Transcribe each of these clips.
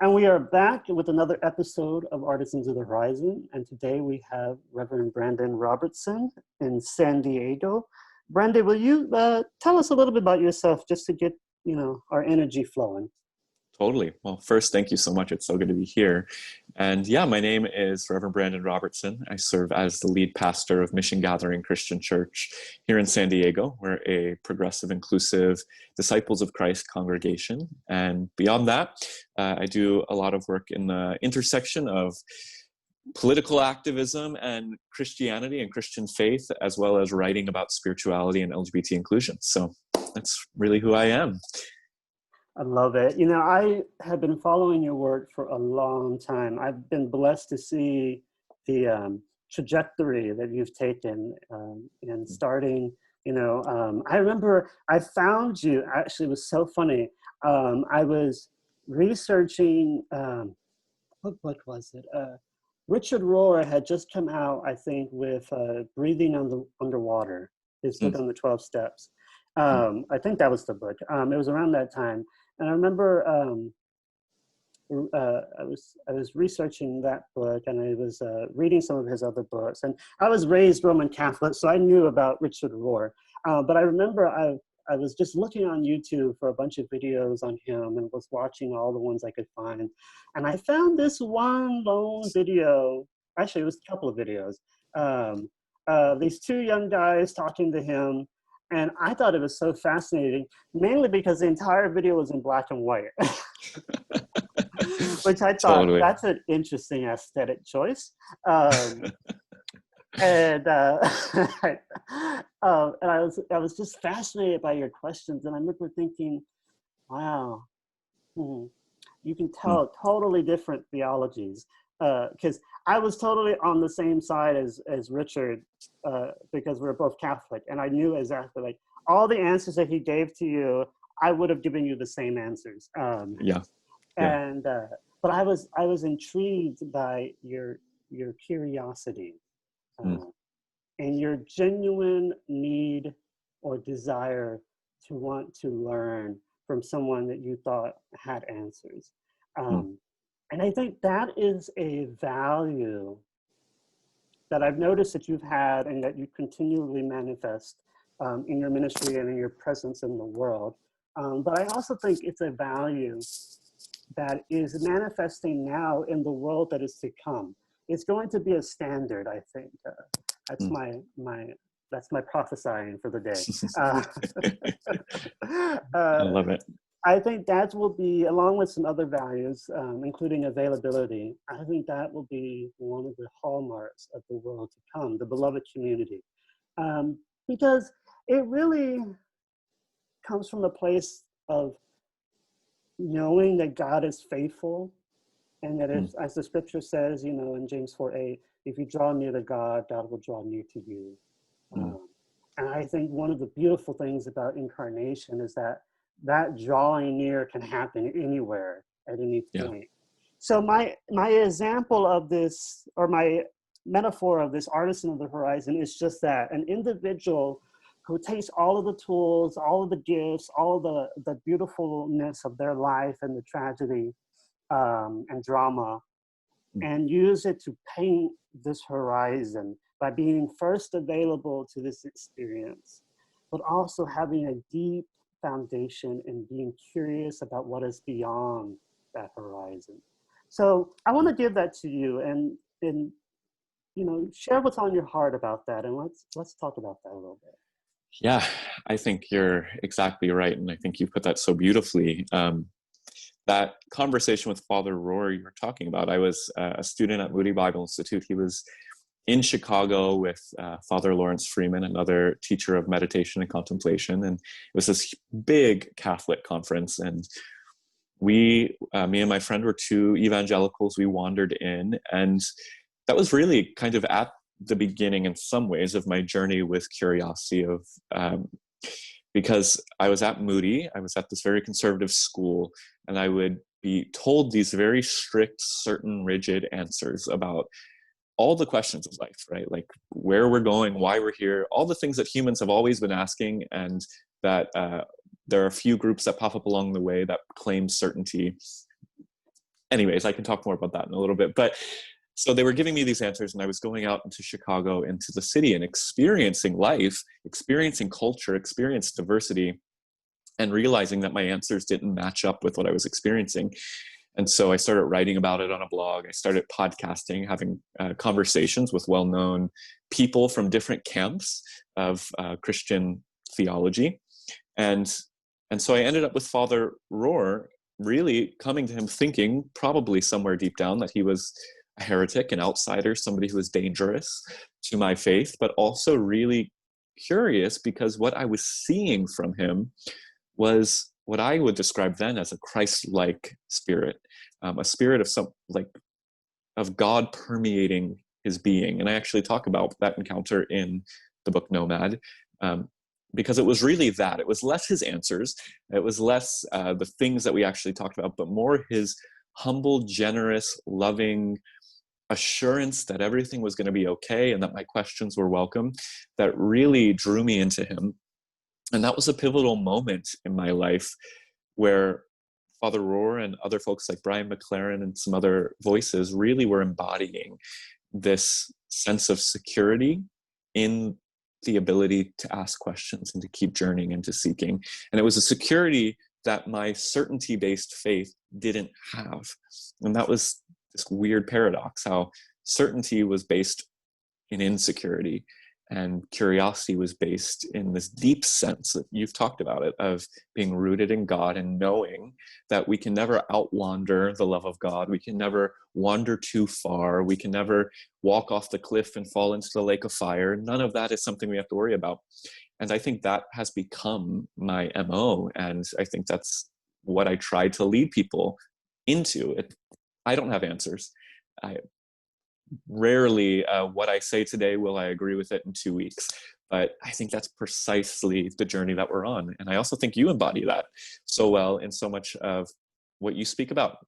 And we are back with another episode of Artisans of the Horizon. And today we have Reverend Brandan Robertson in San Diego. Brandan, will you tell us a little bit about yourself just to get, our energy flowing? Totally. Well, first, thank you so much. It's so good to be here. And yeah, my name is Reverend Brandan Robertson. I serve as the lead pastor of Mission Gathering Christian Church here in San Diego. We're a progressive, inclusive Disciples of Christ congregation. And beyond that, I do a lot of work in the intersection of political activism and Christianity and Christian faith, as well as writing about spirituality and LGBT inclusion. So that's really who I am. I love it. I have been following your work for a long time. I've been blessed to see the trajectory that you've taken and starting, I remember I found you, actually it was so funny. I was researching, what book was it? Richard Rohr had just come out, I think, with Breathing Underwater, his book on the 12 Steps. I think that was the book. It was around that time. And I remember I was researching that book, and I was reading some of his other books. And I was raised Roman Catholic, so I knew about Richard Rohr. But I remember I was just looking on YouTube for a bunch of videos on him and was watching all the ones I could find. And I found this one lone video. Actually, it was a couple of videos. These two young guys talking to him. And I thought it was so fascinating, mainly because the entire video was in black and white, which I thought that's an interesting aesthetic choice. And I was just fascinated by your questions. And I remember thinking, wow, you can tell totally different theologies. Because I was totally on the same side as Richard, because we're both Catholic, and I knew exactly, like, all the answers that he gave to you, I would have given you the same answers. But I was intrigued by your curiosity and your genuine need or desire to want to learn from someone that you thought had answers. And I think that is a value that I've noticed that you've had and that you continually manifest in your ministry and in your presence in the world. But I also think it's a value that is manifesting now in the world that is to come. It's going to be a standard, I think. That's my prophesying for the day. I love it. I think that will be, along with some other values, including availability, I think that will be one of the hallmarks of the world to come, the beloved community. Because it really comes from a place of knowing that God is faithful, and that if, as the scripture says, in James 4:8, if you draw near to God, God will draw near to you. And I think one of the beautiful things about incarnation is that drawing near can happen anywhere at any point. So my example of this, or my metaphor of this artisan of the horizon, is just that: an individual who takes all of the tools, all of the gifts, all of the beautifulness of their life and the tragedy and drama, and use it to paint this horizon by being first available to this experience, but also having a deep foundation and being curious about what is beyond that horizon. So I want to give that to you and share what's on your heart about that, and let's talk about that a little bit. Yeah, I think you're exactly right, and I think you put that so beautifully. That conversation with Father Rohr you were talking about, I was a student at Moody Bible Institute. He was in Chicago with Father Lawrence Freeman, another teacher of meditation and contemplation. And it was this big Catholic conference. And me and my friend were two evangelicals. We wandered in, and that was really kind of at the beginning in some ways of my journey with curiosity because I was at Moody, I was at this very conservative school, and I would be told these very strict, certain, rigid answers about all the questions of life, right? Like where we're going, why we're here, all the things that humans have always been asking, and that there are a few groups that pop up along the way that claim certainty. anyways, I can talk more about that in a little bit. But so they were giving me these answers, and I was going out into Chicago, into the city, and experiencing life, experiencing culture, experiencing diversity, and realizing that my answers didn't match up with what I was experiencing. And so I started writing about it on a blog. I started podcasting, having conversations with well-known people from different camps of Christian theology. And so I ended up with Father Rohr, really coming to him thinking, probably somewhere deep down, that he was a heretic, an outsider, somebody who was dangerous to my faith, but also really curious because what I was seeing from him was what I would describe then as a Christ-like spirit, a spirit of God permeating his being. And I actually talk about that encounter in the book Nomad, because it was really that. It was less his answers, it was less the things that we actually talked about, but more his humble, generous, loving assurance that everything was going to be okay and that my questions were welcome, that really drew me into him. And that was a pivotal moment in my life where Father Rohr and other folks like Brian McLaren and some other voices really were embodying this sense of security in the ability to ask questions and to keep journeying and to seeking. And it was a security that my certainty-based faith didn't have. And that was this weird paradox, how certainty was based in insecurity and curiosity was based in this deep sense that you've talked about it, of being rooted in God and knowing that we can never outwander the love of God. We can never wander too far. We can never walk off the cliff and fall into the lake of fire. None of that is something we have to worry about. And I think that has become my MO. And I think that's what I try to lead people into. I don't have answers. Rarely what I say today will I agree with it in 2 weeks. But I think that's precisely the journey that we're on. And I also think you embody that so well in so much of what you speak about.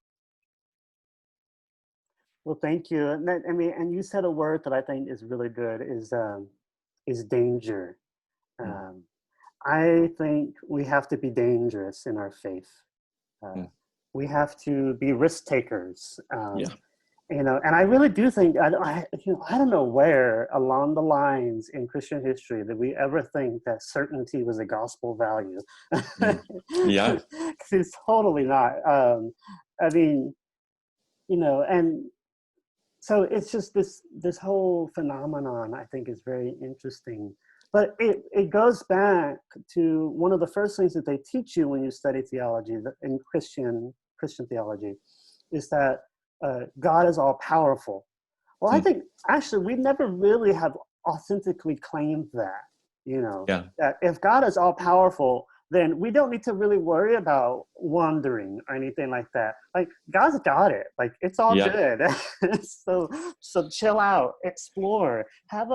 Well, thank you. And and you said a word that I think is really good, is danger. I think we have to be dangerous in our faith. We have to be risk takers. And I really do think, I don't know where along the lines in Christian history that we ever think that certainty was a gospel value. Yeah. It's totally not. And so it's just this whole phenomenon, I think, is very interesting. But it goes back to one of the first things that they teach you when you study theology in Christian theology, is that God is all powerful. Well, I think actually we never really have authentically claimed that, that if God is all powerful, then we don't need to really worry about wandering or anything like that. Like, God's got it. Like, it's all good. So chill out, explore, have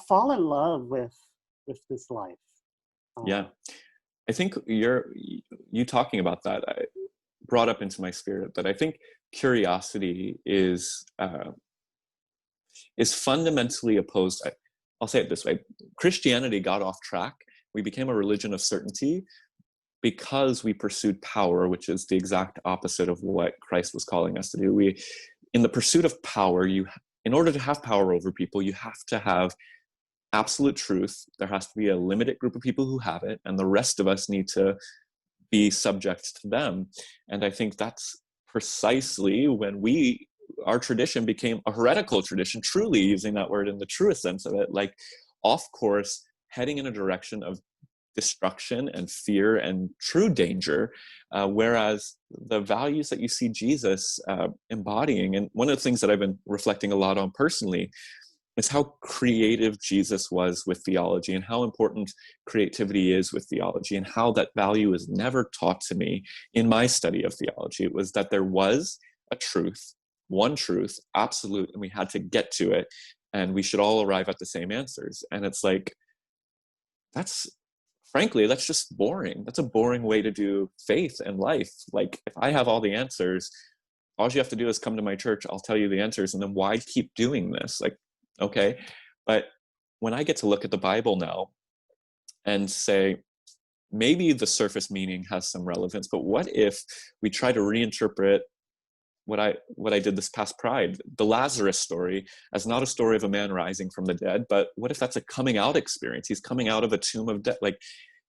fall in love with this life. I think you talking about that brought up into my spirit that I think curiosity is fundamentally opposed. I'll say it this way: Christianity got off track. We became a religion of certainty because we pursued power, which is the exact opposite of what Christ was calling us to do. In the pursuit of power, in order to have power over people, you have to have absolute truth. There has to be a limited group of people who have it, and the rest of us need to be subject to them. And I think that's precisely when our tradition became a heretical tradition, truly using that word in the truest sense of it, like off course, heading in a direction of destruction and fear and true danger, whereas the values that you see Jesus embodying, and one of the things that I've been reflecting a lot on personally, is how creative Jesus was with theology and how important creativity is with theology, and how that value is never taught to me in my study of theology. It was that there was a truth, one truth, absolute, and we had to get to it, and we should all arrive at the same answers. And it's like, frankly, that's just boring. That's a boring way to do faith and life. Like, if I have all the answers, all you have to do is come to my church, I'll tell you the answers, and then why keep doing this? Like, okay. But when I get to look at the Bible now and say, maybe the surface meaning has some relevance, but what if we try to reinterpret what I did this past Pride, the Lazarus story, as not a story of a man rising from the dead, but what if that's a coming out experience? He's coming out of a tomb of death. Like,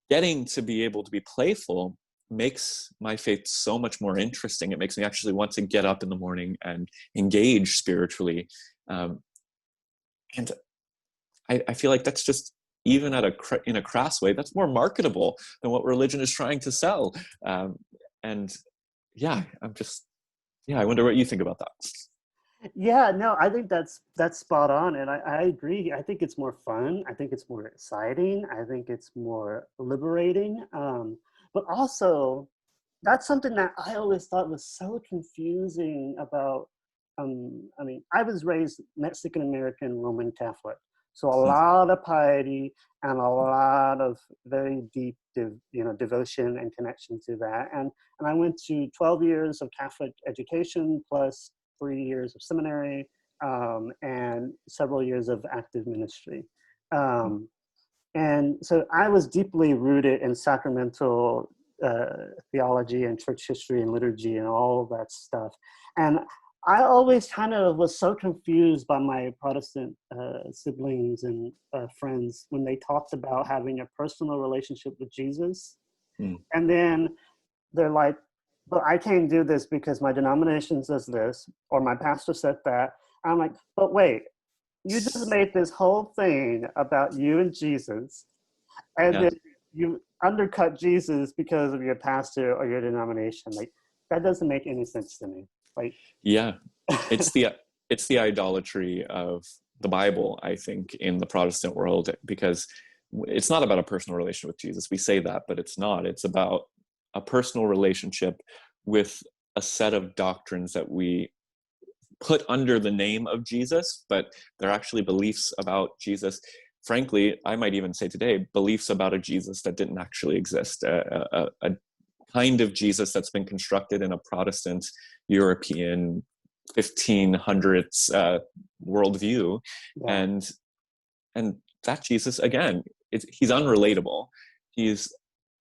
getting to be able to be playful makes my faith so much more interesting. It makes me actually want to get up in the morning and engage spiritually. And I feel like that's just, even in a crass way, that's more marketable than what religion is trying to sell. And yeah, I wonder what you think about that. Yeah, no, I think that's spot on, and I agree. I think it's more fun. I think it's more exciting. I think it's more liberating. But also, that's something that I always thought was so confusing about. I mean, I was raised Mexican American Roman Catholic, so a lot of piety and a lot of very deep, devotion and connection to that. And I went to 12 years of Catholic education plus 3 years of seminary, and several years of active ministry. And so I was deeply rooted in sacramental theology and church history and liturgy and all of that stuff. And I always kind of was so confused by my Protestant siblings and friends when they talked about having a personal relationship with Jesus. And then they're like, but I can't do this because my denomination says this, or my pastor said that. I'm like, but wait, you just made this whole thing about you and Jesus, and then you undercut Jesus because of your pastor or your denomination. Like, that doesn't make any sense to me. Like, yeah, it's the idolatry of the Bible, I think, in the Protestant world, because it's not about a personal relationship with Jesus. We say that, but it's not. It's about a personal relationship with a set of doctrines that we put under the name of Jesus, but they're actually beliefs about Jesus. Frankly, I might even say today, beliefs about a Jesus that didn't actually exist, a kind of Jesus that's been constructed in a Protestant European 1500s worldview. And that Jesus, again, he's unrelatable. He's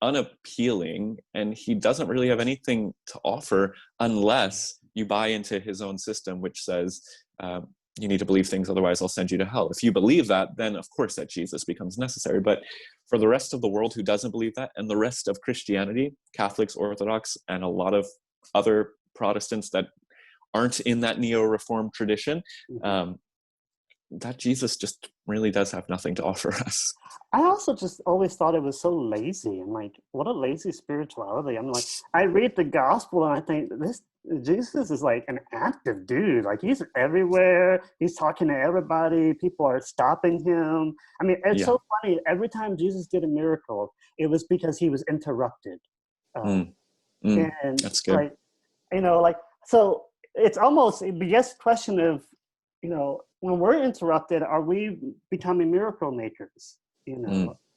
unappealing, and he doesn't really have anything to offer unless you buy into his own system, which says you need to believe things, otherwise I'll send you to hell. If you believe that, then of course that Jesus becomes necessary. But for the rest of the world who doesn't believe that, and the rest of Christianity, Catholics, Orthodox, and a lot of other Protestants that aren't in that neo-reformed tradition, that Jesus just really does have nothing to offer us. I also just always thought it was so lazy. I'm like, what a lazy spirituality. I'm like, I read the gospel and I think this Jesus is like an active dude. Like, he's everywhere. He's talking to everybody. People are stopping him. I mean, it's so funny. Every time Jesus did a miracle, it was because he was interrupted. And that's good. like, so it's almost a biggest question of, when we're interrupted, are we becoming miracle makers?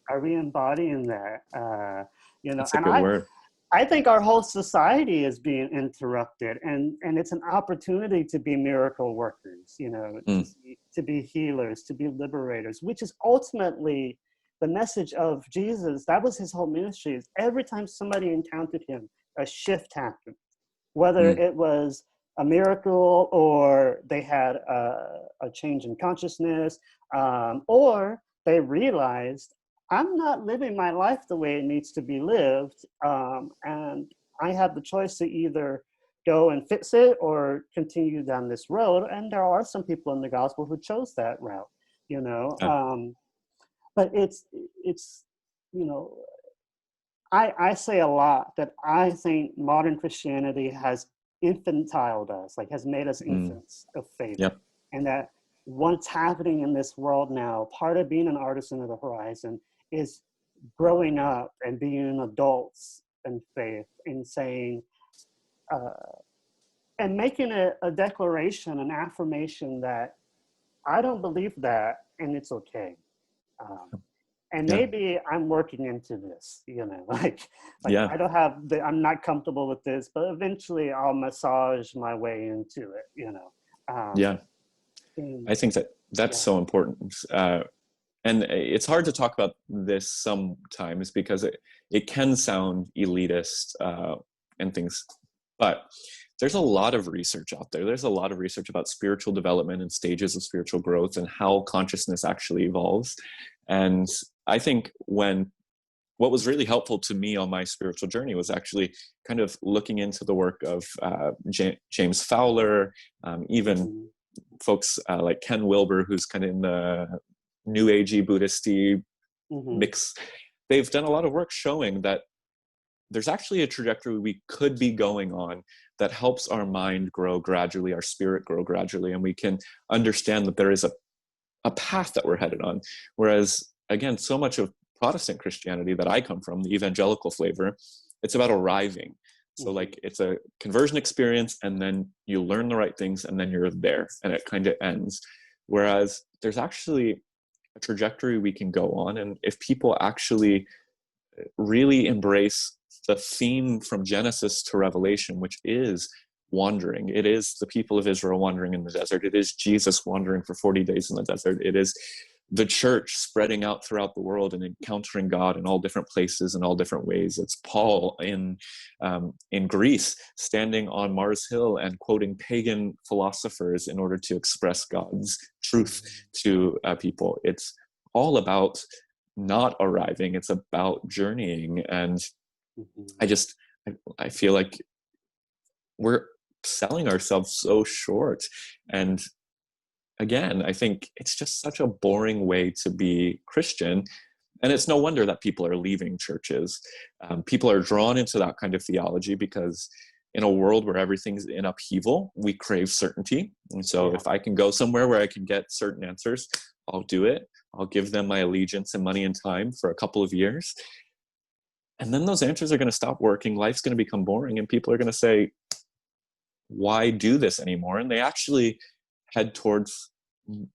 Are we embodying that? That's a good word. I think our whole society is being interrupted, and it's an opportunity to be miracle workers, to be healers, to be liberators, which is ultimately the message of Jesus. That was his whole ministry. Is every time somebody encountered him, a shift happened, whether it was a miracle or they had a change in consciousness, or they realized, I'm not living my life the way it needs to be lived, and I have the choice to either go and fix it or continue down this road. And there are some people in the gospel who chose that route, but it's I say a lot that I think modern Christianity has infantiled us, like has made us infants of faith. And that what's happening in this world now, part of being an artisan of the horizon is growing up and being adults in faith and saying, and making a declaration, an affirmation that I don't believe that and it's okay. And maybe I'm working into this, I don't have I'm not comfortable with this, but eventually I'll massage my way into it, I think that's so important. And it's hard to talk about this sometimes because it can sound elitist and things. But there's a lot of research out there. There's a lot of research about spiritual development and stages of spiritual growth and how consciousness actually evolves. And I think what was really helpful to me on my spiritual journey was actually kind of looking into the work of James Fowler, even folks like Ken Wilber, who's kind of in the New Agey Buddhist-y mix. They've done a lot of work showing that there's actually a trajectory we could be going on that helps our mind grow gradually, our spirit grow gradually, and we can understand that there is a path that we're headed on. Whereas, again, so much of Protestant Christianity that I come from, the evangelical flavor, it's about arriving. So like it's a conversion experience, and then you learn the right things, and then you're there, and it kind of ends. Whereas there's actually a trajectory we can go on, and if people actually really embrace the theme from Genesis to Revelation, which is wandering. It is the people of Israel wandering in the desert. It is Jesus wandering for 40 days in the desert. It is the church spreading out throughout the world and encountering God in all different places in all different ways. It's Paul in Greece standing on Mars Hill and quoting pagan philosophers in order to express God's truth to people. It's all about not arriving. It's about journeying. And I feel like we're selling ourselves so short. And again, I think it's just such a boring way to be Christian. And it's no wonder that people are leaving churches. People are drawn into that kind of theology because in a world where everything's in upheaval, we crave certainty. And so if I can go somewhere where I can get certain answers, I'll do it. I'll give them my allegiance and money and time for a couple of years. And then those answers are going to stop working. Life's going to become boring. And people are going to say, why do this anymore? And they actually head towards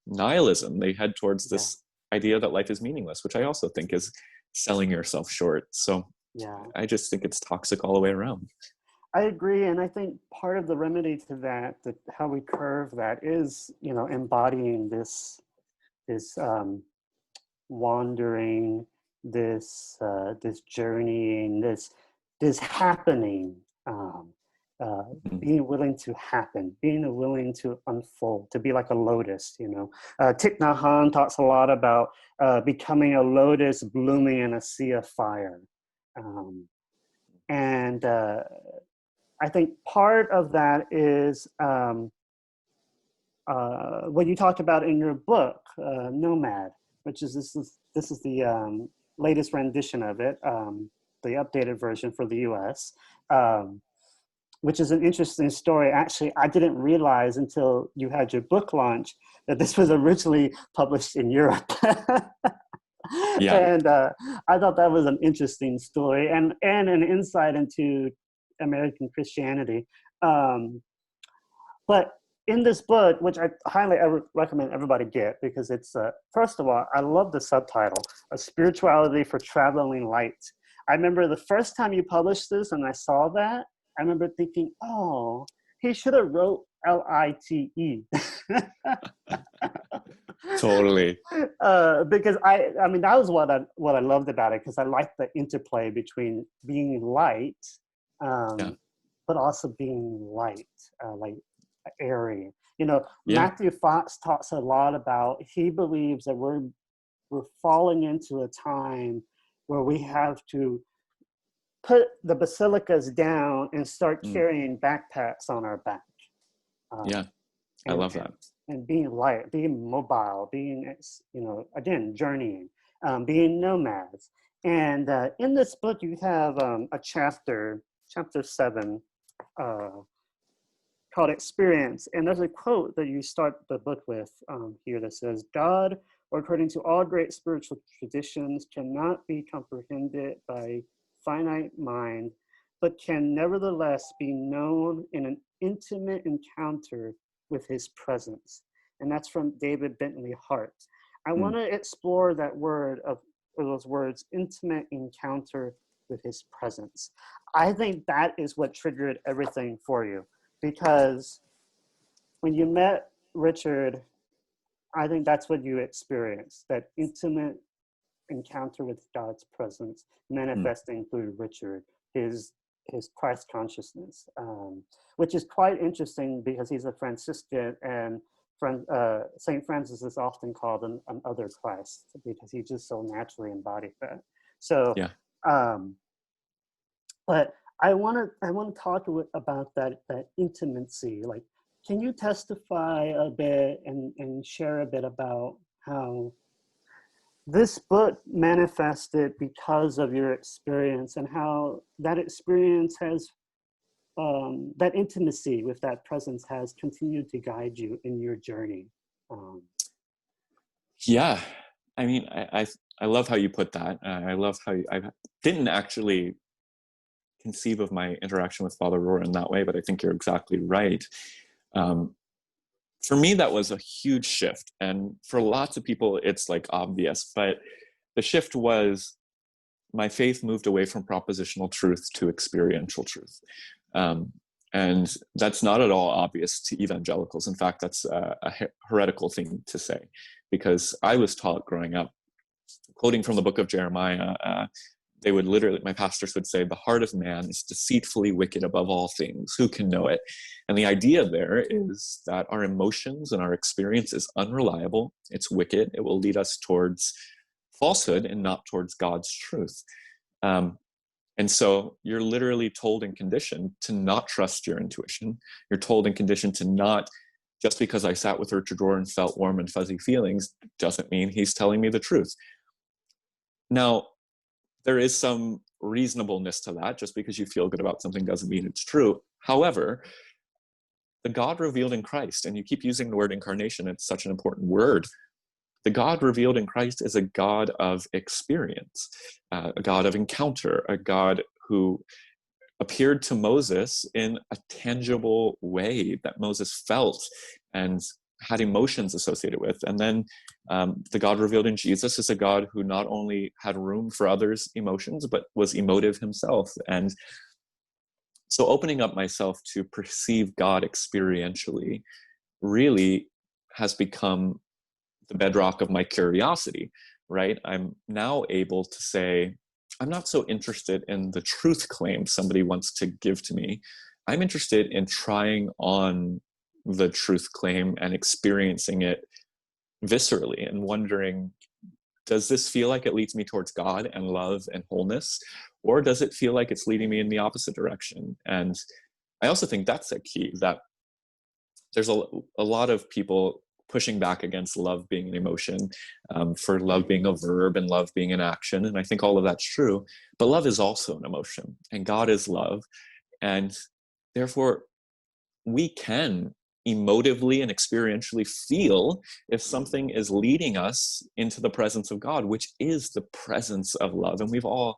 nihilism. They head towards this idea that life is meaningless, which I also think is selling yourself short. So I just think it's toxic all the way around. I agree. And I think part of the remedy to that how we curve that is, embodying this wandering, this journeying, this happening, being willing to happen, being willing to unfold, to be like a lotus. Thich Nhat Hanh talks a lot about becoming a lotus blooming in a sea of fire, and I think part of that is what you talked about in your book, Nomad, which is this is the latest rendition of it, the updated version for the US, which is an interesting story. Actually, I didn't realize until you had your book launch that this was originally published in Europe. And I thought that was an interesting story and an insight into American Christianity. But in this book, which I highly recommend everybody get, because it's, first of all, I love the subtitle, A Spirituality for Traveling Light. I remember the first time you published this and I saw that, I remember thinking, oh, he should have wrote L-I-T-E. Totally. Because I mean, that was what I loved about it, because I liked the interplay between being light, but also being light, like airy. Matthew Fox talks a lot about, he believes that we're falling into a time where we have to put the basilicas down and start carrying backpacks on our back. I love that. And being light, being mobile, being, again, journeying, being nomads. And in this book, you have a chapter 7, called Experience. And there's a quote that you start the book with here that says, God, or according to all great spiritual traditions, cannot be comprehended by finite mind, but can nevertheless be known in an intimate encounter with his presence. And that's from David Bentley Hart. I want to explore that word or those words, intimate encounter with his presence. I think that is what triggered everything for you, because when you met Richard, I think that's what you experienced, that intimate encounter with God's presence manifesting through Richard, his his Christ consciousness, which is quite interesting because he's a Franciscan, and Saint Francis is often called an other Christ because he just so naturally embodied that. So, Yeah. but I want to talk about that intimacy. Like, can you testify a bit and share a bit about how this book manifested because of your experience, and how that experience has, that intimacy with that presence has continued to guide you in your journey? Yeah. I mean, I love how you put that. I love how I didn't actually conceive of my interaction with Father Rohr in that way, but I think you're exactly right. For me, that was a huge shift. And for lots of people, it's like obvious, but the shift was my faith moved away from propositional truth to experiential truth. And that's not at all obvious to evangelicals. In fact, that's a heretical thing to say, because I was taught growing up, quoting from the book of Jeremiah, they would literally, my pastors would say, the heart of man is deceitfully wicked above all things. Who can know it? And the idea there is that our emotions and our experience is unreliable. It's wicked. It will lead us towards falsehood and not towards God's truth. And so you're literally told and conditioned to not trust your intuition. You're told and conditioned to not, just because I sat with Richard Rohr and felt warm and fuzzy feelings, doesn't mean he's telling me the truth. Now, there is some reasonableness to that. Just because you feel good about something doesn't mean it's true. However, the God revealed in Christ, and you keep using the word incarnation, it's such an important word. The God revealed in Christ is a God of experience, a God of encounter, a God who appeared to Moses in a tangible way that Moses felt and had emotions associated with. And then the God revealed in Jesus is a God who not only had room for others' emotions, but was emotive himself. And so opening up myself to perceive God experientially really has become the bedrock of my curiosity, right? I'm now able to say, I'm not so interested in the truth claim somebody wants to give to me. I'm interested in trying on the truth claim and experiencing it viscerally and wondering, does this feel like it leads me towards God and love and wholeness? Or does it feel like it's leading me in the opposite direction? And I also think that's a key, that there's a lot of people pushing back against love being an emotion, for love being a verb and love being an action. And I think all of that's true, but love is also an emotion, and God is love. And therefore, we can emotively and experientially feel if something is leading us into the presence of God, which is the presence of love. And we've all,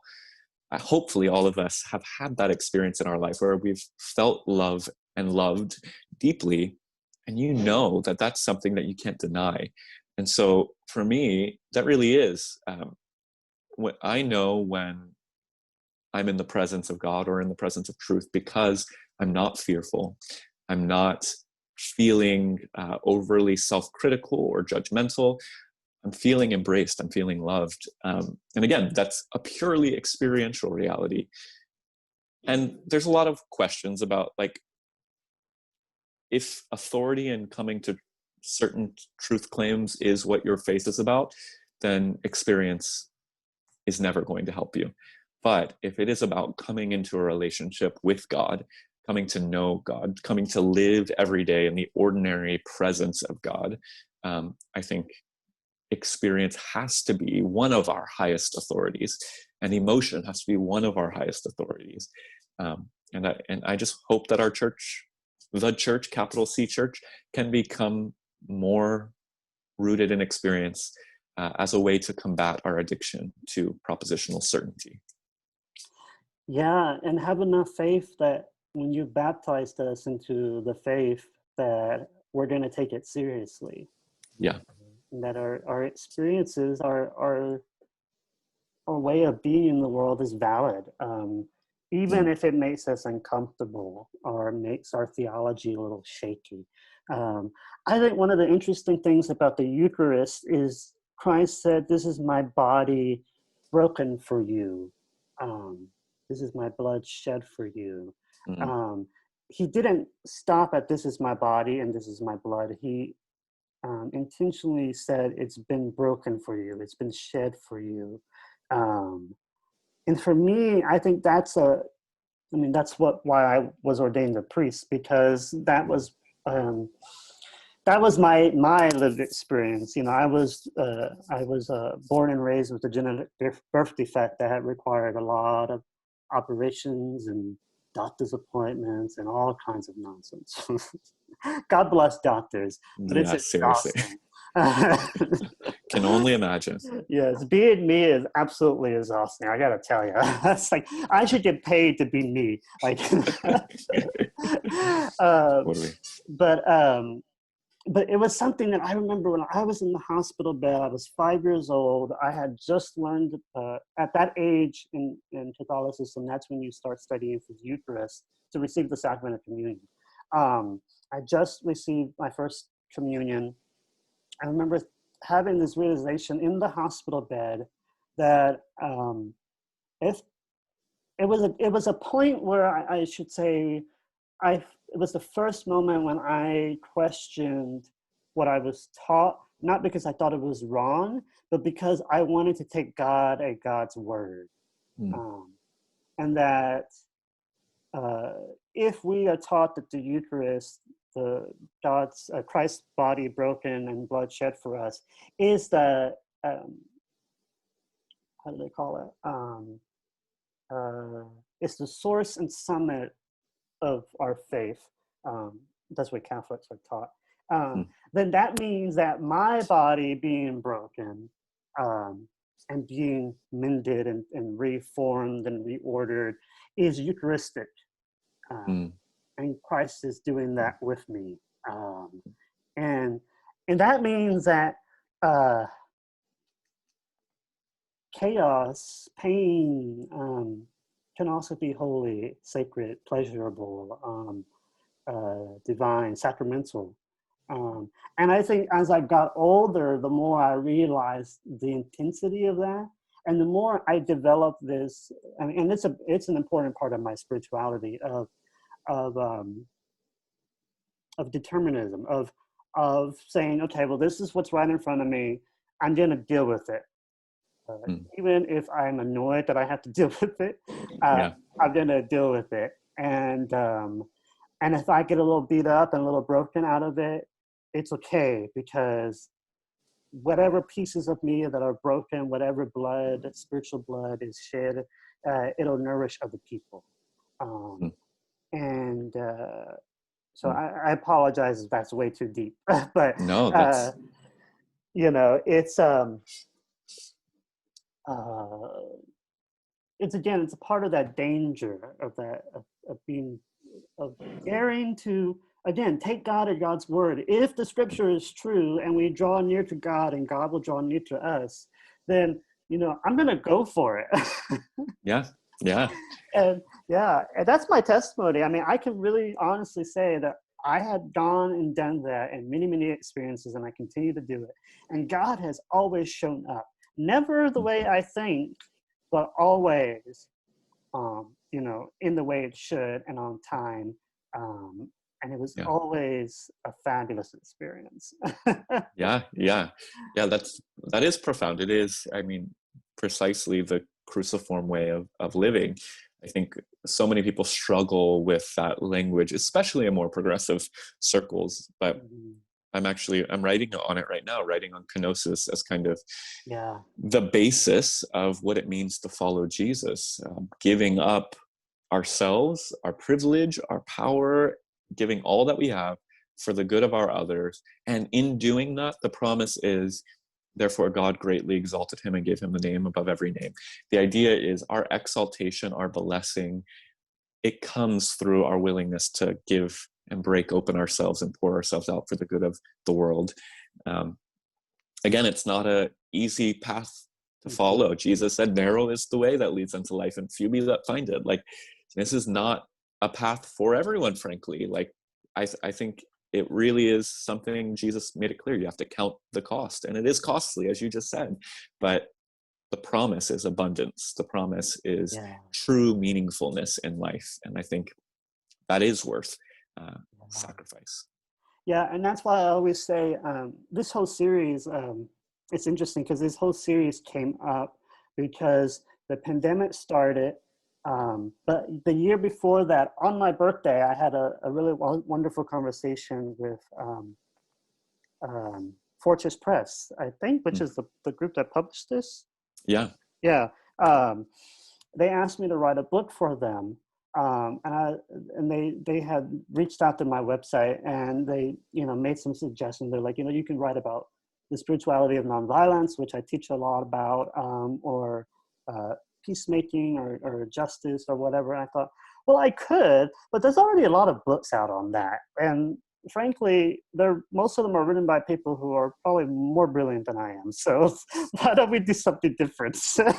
hopefully all of us, have had that experience in our life where we've felt love and loved deeply. And you know that that's something that you can't deny. And so for me, that really is what I know when I'm in the presence of God or in the presence of truth, because I'm not fearful. I'm not feeling overly self-critical or judgmental. I'm feeling embraced. I'm feeling loved. And again, that's a purely experiential reality. And there's a lot of questions about, like, if authority and coming to certain truth claims is what your faith is about, then experience is never going to help you. But if it is about coming into a relationship with God, coming to know God, coming to live every day in the ordinary presence of God, I think experience has to be one of our highest authorities, and emotion has to be one of our highest authorities. And I just hope that our church, the church, capital C church, can become more rooted in experience as a way to combat our addiction to propositional certainty. Yeah, and have enough faith that when you baptized us into the faith, that we're going to take it seriously. Yeah. And that our experiences, our way of being in the world is valid. Even if it makes us uncomfortable or makes our theology a little shaky. I think one of the interesting things about the Eucharist is Christ said, "This is my body broken for you." This is my blood shed for you. Mm-hmm. He didn't stop at this is my body and this is my blood. He intentionally said it's been broken for you. It's been shed for you. And for me, I think that's why I was ordained a priest, because that was my lived experience. You know, I was born and raised with a genetic birth defect that had required a lot of operations and doctor's appointments and all kinds of nonsense. God bless doctors, but it's Yeah, seriously. exhausting. Can only imagine. Yes, being me is absolutely exhausting. I gotta tell you, it's like I should get paid to be me. Like, Totally. but it was something that I remember when I was in the hospital bed. I was 5 years old. I had just learned at that age in Catholicism, that's when you start studying for the Eucharist to receive the sacrament of communion. I just received my first communion. I remember having this realization in the hospital bed that if it was a point where I should say it was the first moment when I questioned what I was taught, not because I thought it was wrong, but because I wanted to take God at God's word. And that if we are taught that the Eucharist, God's Christ's body broken and blood shed for us, is the how do they call it? It's the source and summit of our faith. That's what Catholics are taught. Then that means that my body being broken and being mended and reformed and reordered is Eucharistic. And Christ is doing that with me. And that means that chaos, pain, can also be holy, sacred, pleasurable, divine, sacramental. And I think as I got older, the more I realized the intensity of that, and the more I developed this. And it's an important part of my spirituality of determinism, of saying, okay, well, this is what's right in front of me. I'm going to deal with it. Even if I'm annoyed that I have to deal with it, I'm going to deal with it. And if I get a little beat up and a little broken out of it, it's okay, because whatever pieces of me that are broken, whatever blood, spiritual blood is shed, it'll nourish other people. And so I apologize if that's way too deep, but no, that's it's it's a part of that danger of that of daring to again take God at God's word. If the scripture is true and we draw near to God and God will draw near to us, then I'm gonna go for it. yeah and that's my testimony. I mean, I can really honestly say that I had gone and done that in many, many experiences, and I continue to do it. And God has always shown up. Never the way I think, but always, in the way it should and on time. And it was always a fabulous experience. Yeah. That is profound. It is, I mean, precisely the cruciform way of living. I think so many people struggle with that language, especially in more progressive circles. But I'm writing on it right now, writing on kenosis as kind of the basis of what it means to follow Jesus, giving up ourselves, our privilege, our power, giving all that we have for the good of our others. And in doing that, the promise is, therefore God greatly exalted him and gave him the name above every name. The idea is our exaltation, our blessing, it comes through our willingness to give and break open ourselves and pour ourselves out for the good of the world. Again, it's not an easy path to follow. Jesus said, narrow is the way that leads unto life, and few be that find it. Like, this is not a path for everyone, frankly. Like, I think it really is something Jesus made it clear. You have to count the cost, and it is costly, as you just said. But the promise is abundance. The promise is Yeah. true meaningfulness in life. And I think that is worth sacrifice. Yeah, and that's why I always say this whole series, it's interesting because this whole series came up because the pandemic started. But the year before that, on my birthday, I had a really wonderful conversation with Fortress Press, I think, which is the group that published this. Yeah. Yeah. They asked me to write a book for them. And they had reached out to my website, and they, made some suggestions. They're like, you can write about the spirituality of nonviolence, which I teach a lot about, or peacemaking or justice or whatever. And I thought, well, I could, but there's already a lot of books out on that. And frankly, most of them are written by people who are probably more brilliant than I am. So why don't we do something different? So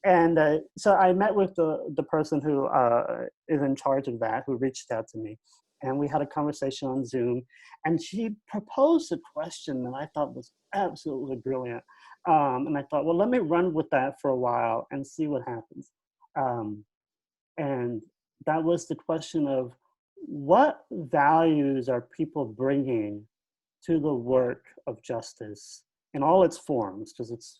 I met with the person who is in charge of that, who reached out to me. And we had a conversation on Zoom. And she proposed a question that I thought was absolutely brilliant. And I thought, well, let me run with that for a while and see what happens. And that was the question of, what values are people bringing to the work of justice in all its forms? Because it's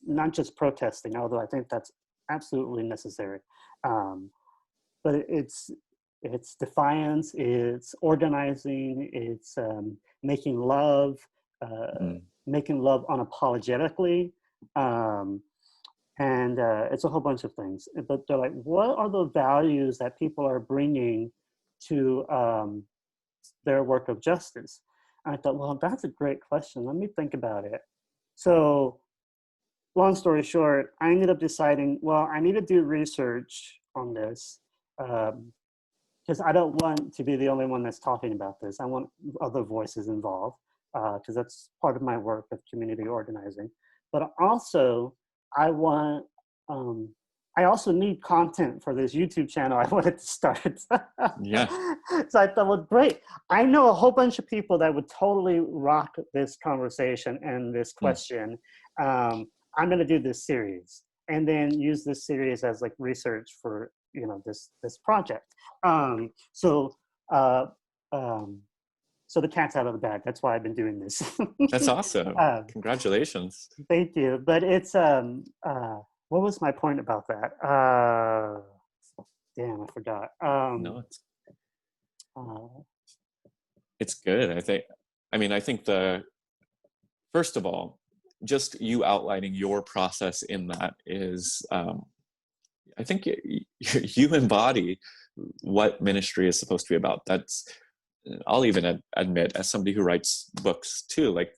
not just protesting, although I think that's absolutely necessary. But it's defiance, it's organizing, it's making love unapologetically. And it's a whole bunch of things. But they're like, what are the values that people are bringing to their work of justice? And I thought, well, that's a great question. Let me think about it. So long story short, I ended up deciding, well, I need to do research on this because I don't want to be the only one that's talking about this. I want other voices involved because that's part of my work of community organizing. But also, I also need content for this YouTube channel I wanted to start. Yeah. So I thought, well, great. I know a whole bunch of people that would totally rock this conversation and this question. I'm going to do this series and then use this series as like research for, this project. So the cat's out of the bag. That's why I've been doing this. That's awesome. Congratulations. Thank you. But it's, what was my point about that? Damn, I forgot. No, it's good. I think first of all, just you outlining your process in that is, I think you embody what ministry is supposed to be about. I'll even admit, as somebody who writes books too, like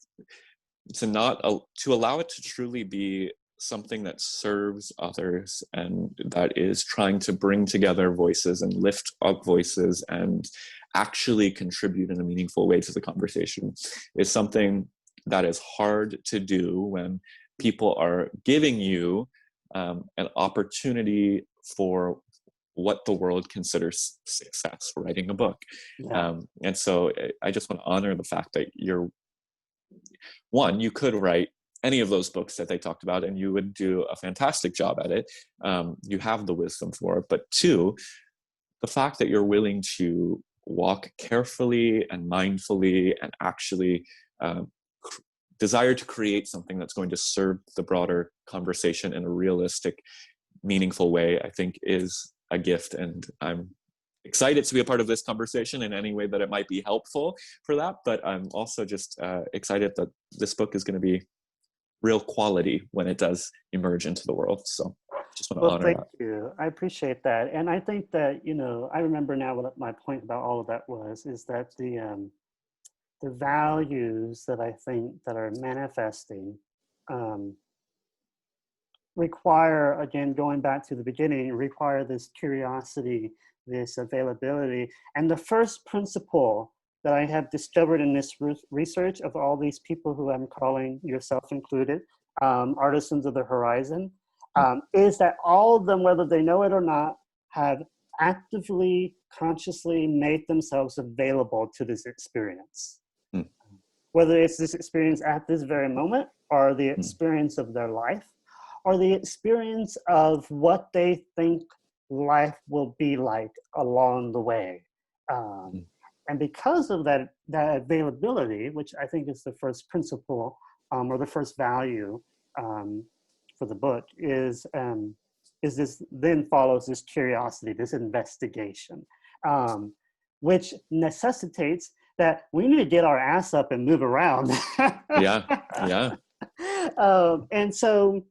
to allow it to truly be something that serves others and that is trying to bring together voices and lift up voices and actually contribute in a meaningful way to the conversation is something that is hard to do when people are giving you an opportunity for what the world considers success, writing a book. Yeah. And so I just want to honor the fact that you could write any of those books that they talked about and you would do a fantastic job at it. You have the wisdom for it. But two, the fact that you're willing to walk carefully and mindfully and actually desire to create something that's going to serve the broader conversation in a realistic, meaningful way, I think is a gift. And I'm excited to be a part of this conversation in any way that it might be helpful for that. But I'm also just excited that this book is going to be real quality when it does emerge into the world. So just want to honor that. Thank you. I appreciate that. And I think that, I remember now what my point about all of that is that the values that I think that are manifesting require, again, going back to the beginning, require this curiosity, this availability. And the first principle that I have discovered in this research of all these people who I'm calling, yourself included, artisans of the horizon, is that all of them, whether they know it or not, have actively, consciously made themselves available to this experience. whether it's this experience at this very moment, or the experience of their life, or the experience of what they think life will be like along the way. And because of that availability, which I think is the first principle, or the first value for the book, is this, then follows this curiosity, this investigation, which necessitates that we need to get our ass up and move around. Yeah. And so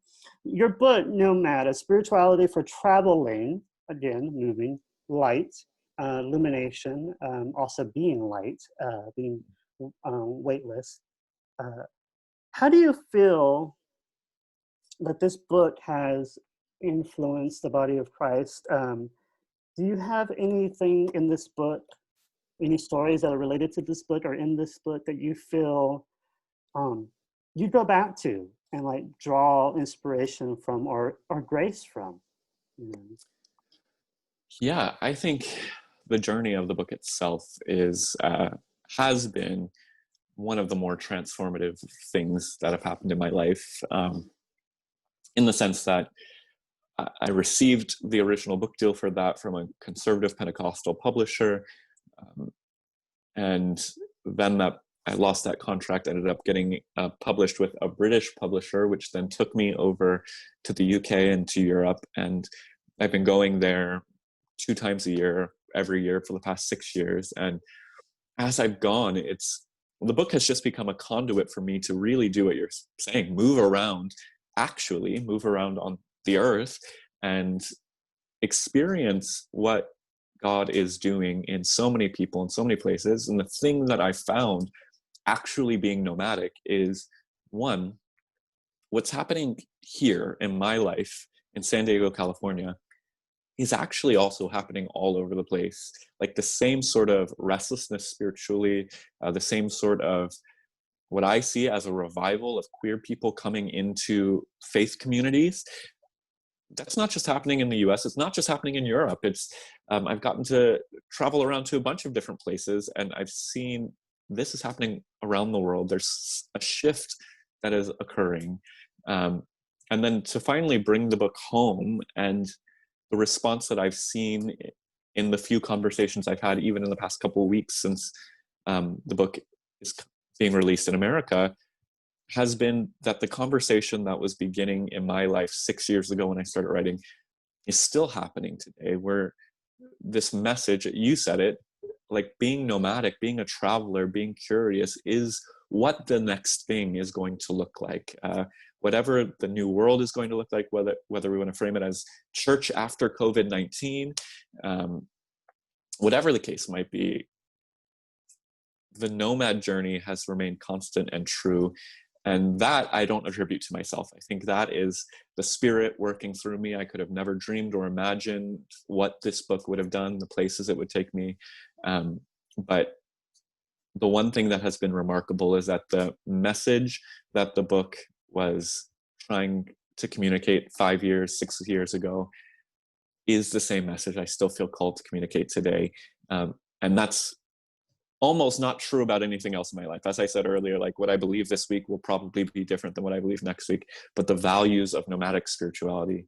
your book, Nomad, A Spirituality for Traveling, again, moving, light, illumination, also being light, being weightless. How do you feel that this book has influenced the body of Christ? Do you have anything in this book, any stories that are related to this book or in this book that you feel you go back to and like draw inspiration from or grace from? Yeah, I think the journey of the book itself is has been one of the more transformative things that have happened in my life, in the sense that I received the original book deal for that from a conservative Pentecostal publisher, and then that I lost that contract, ended up getting published with a British publisher, which then took me over to the UK and to Europe, and I've been going there 2 times a year, every year for the past 6 years. And as I've gone, the book has just become a conduit for me to really do what you're saying, move around on the earth and experience what God is doing in so many people in so many places. And the thing that I found actually being nomadic is, one, what's happening here in my life in San Diego, California, is actually also happening all over the place. Like the same sort of restlessness spiritually, the same sort of what I see as a revival of queer people coming into faith communities. That's not just happening in the US, it's not just happening in Europe. It's I've gotten to travel around to a bunch of different places, and I've seen this is happening around the world. There's a shift that is occurring. And then to finally bring the book home, and the response that I've seen in the few conversations I've had, even in the past couple of weeks since the book is being released in America, has been that the conversation that was beginning in my life 6 years ago when I started writing is still happening today, where this message, you said it, like being nomadic, being a traveler, being curious is what the next thing is going to look like. Whatever the new world is going to look like, whether we want to frame it as church after COVID-19, whatever the case might be, the nomad journey has remained constant and true. And that I don't attribute to myself. I think that is the Spirit working through me. I could have never dreamed or imagined what this book would have done, the places it would take me. But the one thing that has been remarkable is that the message that the book was trying to communicate 5 years, 6 years ago is the same message I still feel called to communicate today. And that's almost not true about anything else in my life. As I said earlier, like what I believe this week will probably be different than what I believe next week, but the values of nomadic spirituality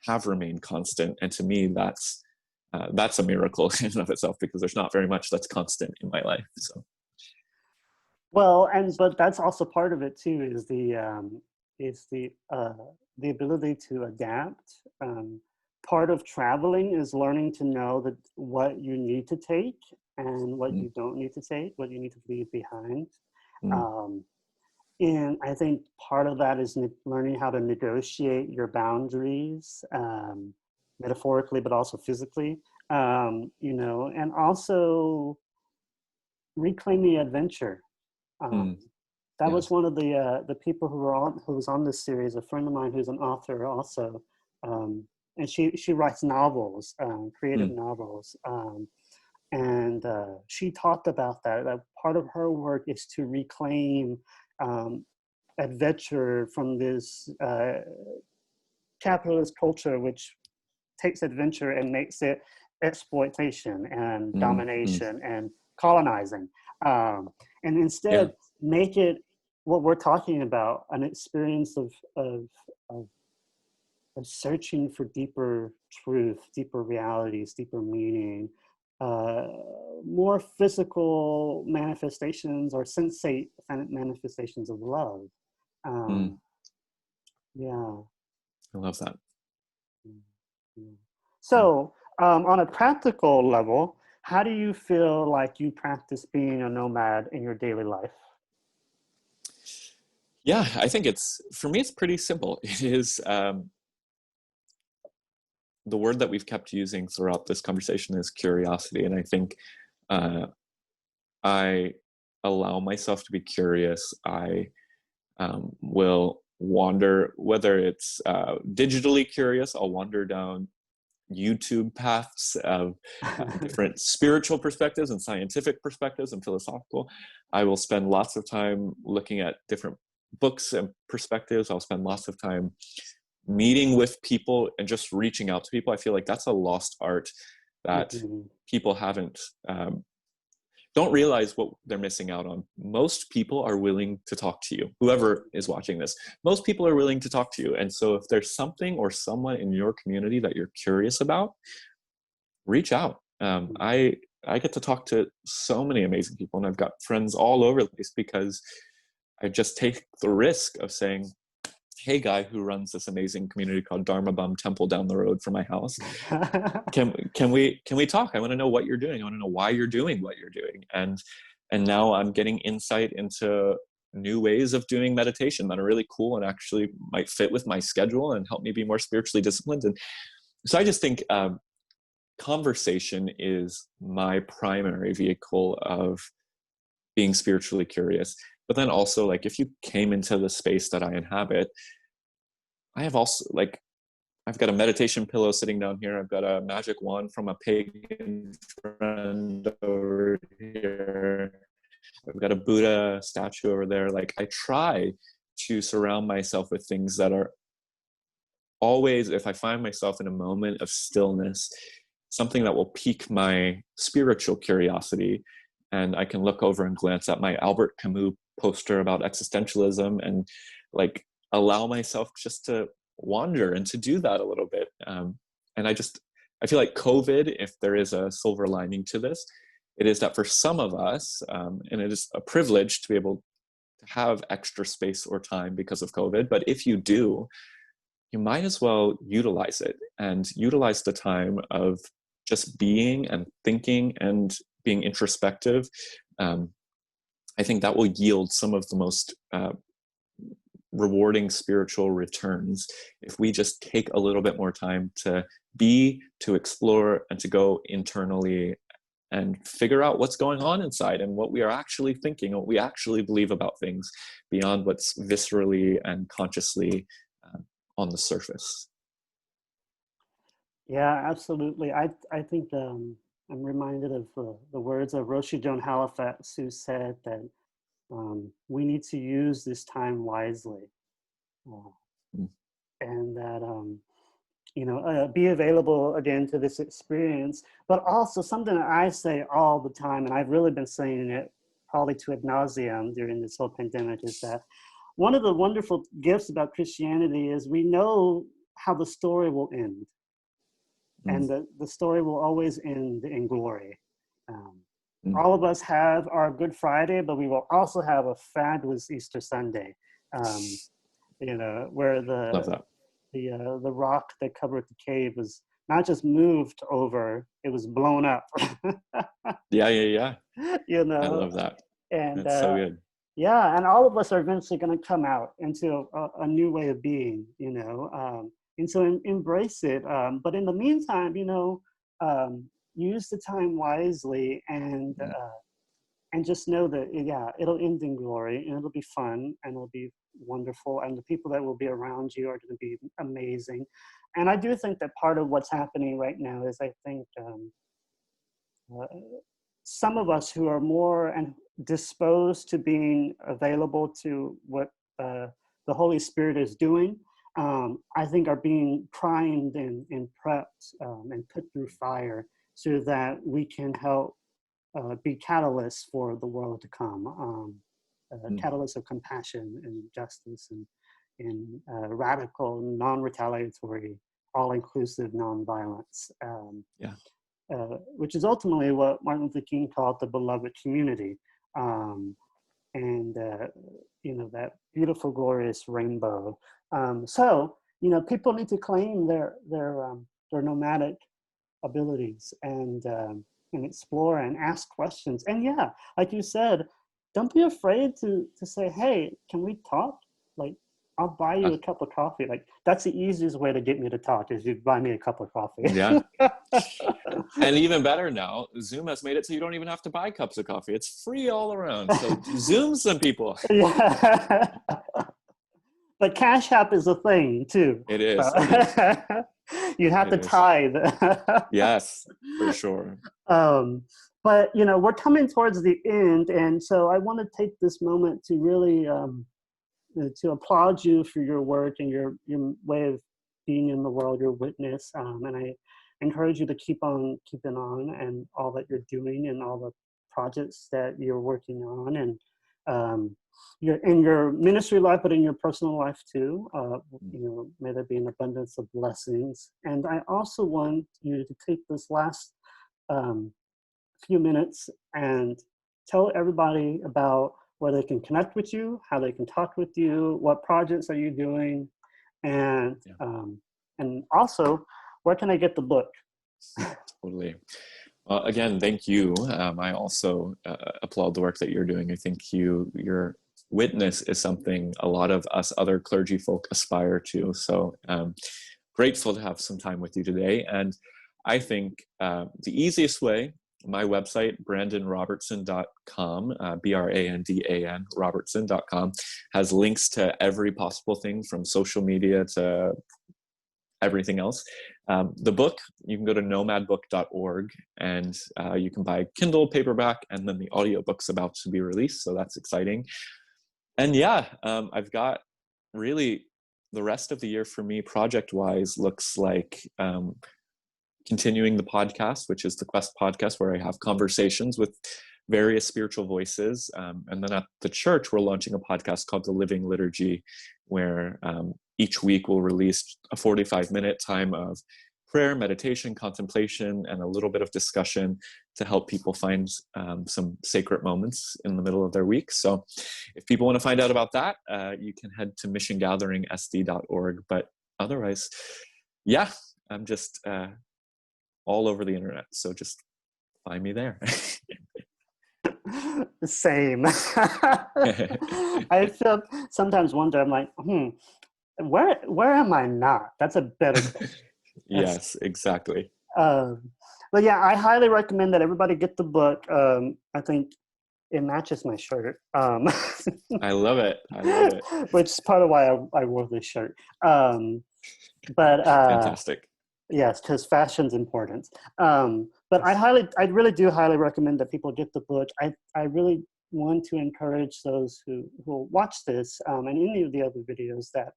have remained constant. And to me, that's a miracle in and of itself, because there's not very much that's constant in my life. So, well, but that's also part of it too, is the ability to adapt. Part of traveling is learning to know that what you need to take and what you don't need to take, what you need to leave behind. And I think part of that is learning how to negotiate your boundaries, metaphorically, but also physically, and also reclaim the adventure. That was one of the people who was on this series, a friend of mine who's an author also, and she writes novels, creative novels. And she talked about that part of her work is to reclaim adventure from this capitalist culture, which takes adventure and makes it exploitation and domination and colonizing. And instead, make it what we're talking about, an experience of searching for deeper truth, deeper realities, deeper meaning, more physical manifestations or sensate manifestations of love. Yeah. I love that. So, on a practical level, how do you feel like you practice being a nomad in your daily life? Yeah, I think for me, it's pretty simple. It is, the word that we've kept using throughout this conversation is curiosity. And I think I allow myself to be curious. I will wander, whether it's digitally curious, I'll wander down YouTube paths of different spiritual perspectives and scientific perspectives and philosophical. I will spend lots of time looking at different books and perspectives. I'll spend lots of time meeting with people and just reaching out to people. I feel like that's a lost art that people don't realize what they're missing out on. Most people are willing to talk to you. Whoever is watching this, most people are willing to talk to you. And so if there's something or someone in your community that you're curious about, reach out. I get to talk to so many amazing people, and I've got friends all over the place because I just take the risk of saying, hey, guy who runs this amazing community called Dharma Bum Temple down the road from my house, can we talk? I want to know what you're doing. I want to know why you're doing what you're doing. And now I'm getting insight into new ways of doing meditation that are really cool and actually might fit with my schedule and help me be more spiritually disciplined. And so I just think conversation is my primary vehicle of being spiritually curious. But then also, like, if you came into the space that I inhabit, I have also, like, I've got a meditation pillow sitting down here. I've got a magic wand from a pagan friend over here. I've got a Buddha statue over there. Like, I try to surround myself with things that are always, if I find myself in a moment of stillness, something that will pique my spiritual curiosity. And I can look over and glance at my Albert Camus poster about existentialism and, like, allow myself just to wander and to do that a little bit. And I feel like COVID, if there is a silver lining to this, it is that for some of us, and it is a privilege to be able to have extra space or time because of COVID, but if you do, you might as well utilize it and utilize the time of just being and thinking and being introspective. I think that will yield some of the most rewarding spiritual returns if we just take a little bit more time to explore, and to go internally and figure out what's going on inside and what we are actually thinking, what we actually believe about things beyond what's viscerally and consciously on the surface. Yeah, absolutely. I think I'm reminded of the words of Roshi Joan Halifax, who said that we need to use this time wisely, and that be available again to this experience. But also something that I say all the time, and I've really been saying it probably to ad nauseum during this whole pandemic, is that one of the wonderful gifts about Christianity is we know how the story will end. And the story will always end in glory. All of us have our Good Friday, but we will also have a fabulous Easter Sunday. Where the rock that covered the cave was not just moved over, it was blown up. Yeah. I love that. And that's so good. Yeah, and all of us are eventually going to come out into a new way of being, and so embrace it. But in the meantime, use the time wisely and just know that, it'll end in glory and it'll be fun and it'll be wonderful. And the people that will be around you are going to be amazing. And I do think that part of what's happening right now is, I think, some of us who are more and disposed to being available to what the Holy Spirit is doing, I think are being primed and prepped and put through fire so that we can help be catalysts for the world to come. catalyst of compassion and justice and radical, non-retaliatory, all-inclusive nonviolence, which is ultimately what Martin Luther King called the beloved community. That beautiful, glorious rainbow. So, people need to claim their nomadic abilities and explore and ask questions. And yeah, like you said, don't be afraid to say, hey, can we talk? Like, I'll buy you a cup of coffee. Like, that's the easiest way to get me to talk, is you buy me a cup of coffee. Yeah. And even better now, Zoom has made it so you don't even have to buy cups of coffee. It's free all around. So Zoom some people. Yeah. But Cash App is a thing too. It is. You have to tithe. Yes, for sure. But we're coming towards the end, and so I want to take this moment to really to applaud you for your work and your way of being in the world, your witness, and I encourage you to keep on keeping on, and all that you're doing and all the projects that you're working on, and in your ministry life, but in your personal life too. May there be an abundance of blessings. And I also want you to take this last few minutes and tell everybody about where they can connect with you, how they can talk with you, what projects are you doing, and also, where can I get the book? Totally. Well, again, thank you. I also applaud the work that you're doing. I think your witness is something a lot of us other clergy folk aspire to. So grateful to have some time with you today. And I think the easiest way, my website, brandanrobertson.com, BRANDAN, Robertson.com, has links to every possible thing from social media to everything else. The book, you can go to nomadbook.org, and you can buy Kindle paperback, and then the audiobook's about to be released, so that's exciting. And yeah, I've got really the rest of the year for me project-wise looks like continuing the podcast, which is the Quest podcast, where I have conversations with various spiritual voices. And then at the church, we're launching a podcast called The Living Liturgy, where each week we'll release a 45-minute time of prayer, meditation, contemplation, and a little bit of discussion to help people find some sacred moments in the middle of their week. So if people want to find out about that, you can head to missiongatheringsd.org. But otherwise, yeah, I'm just all over the internet. So just find me there. Same. I feel sometimes wonder, I'm like, where am I not? That's a better question. Yes, exactly. But yeah, I highly recommend that everybody get the book. I think it matches my shirt. I love it. Which is part of why I wore this shirt. Fantastic. Yes, because fashion's important. But I really do highly recommend that people get the book. I really want to encourage those who will watch this and any of the other videos that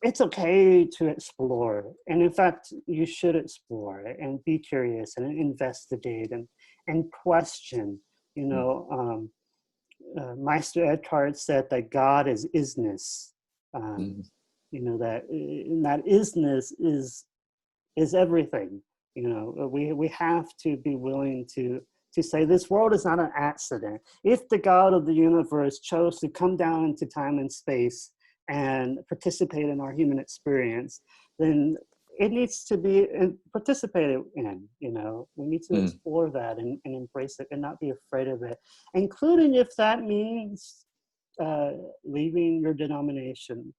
it's okay to explore. And in fact, you should explore and be curious and investigate and question. Meister Eckhart said that God is isness. That isness is everything. We have to be willing to say this world is not an accident. If the God of the universe chose to come down into time and space and participate in our human experience, then it needs to be participated in. We need to explore that and embrace it and not be afraid of it, including if that means leaving your denomination.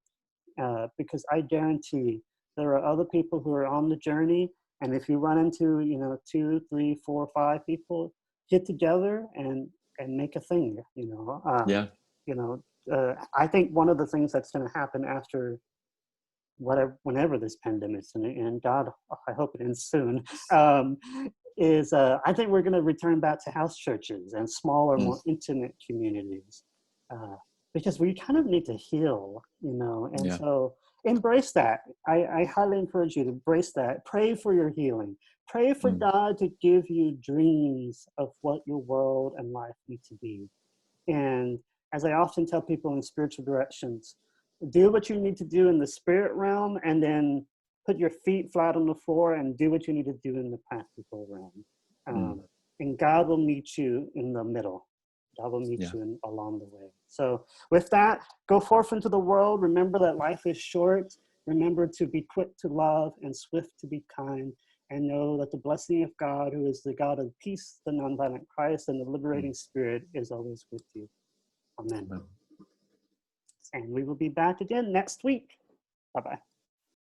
Because I guarantee there are other people who are on the journey, and if you run into 2, 3, 4, 5 people, get together and make a thing. I think one of the things that's going to happen after whenever this pandemic's going to end, God, I hope it ends soon, is I think we're going to return back to house churches and smaller, more intimate communities. Because we kind of need to heal, so embrace that. I highly encourage you to embrace that. Pray for your healing. Pray for God to give you dreams of what your world and life need to be. And as I often tell people in spiritual directions, do what you need to do in the spirit realm, and then put your feet flat on the floor and do what you need to do in the practical realm. And God will meet you in the middle. God will meet you along the way. So with that, go forth into the world. Remember that life is short. Remember to be quick to love and swift to be kind. And know that the blessing of God, who is the God of peace, the nonviolent Christ, and the liberating spirit, is always with you. Amen. And we will be back again next week. Bye-bye.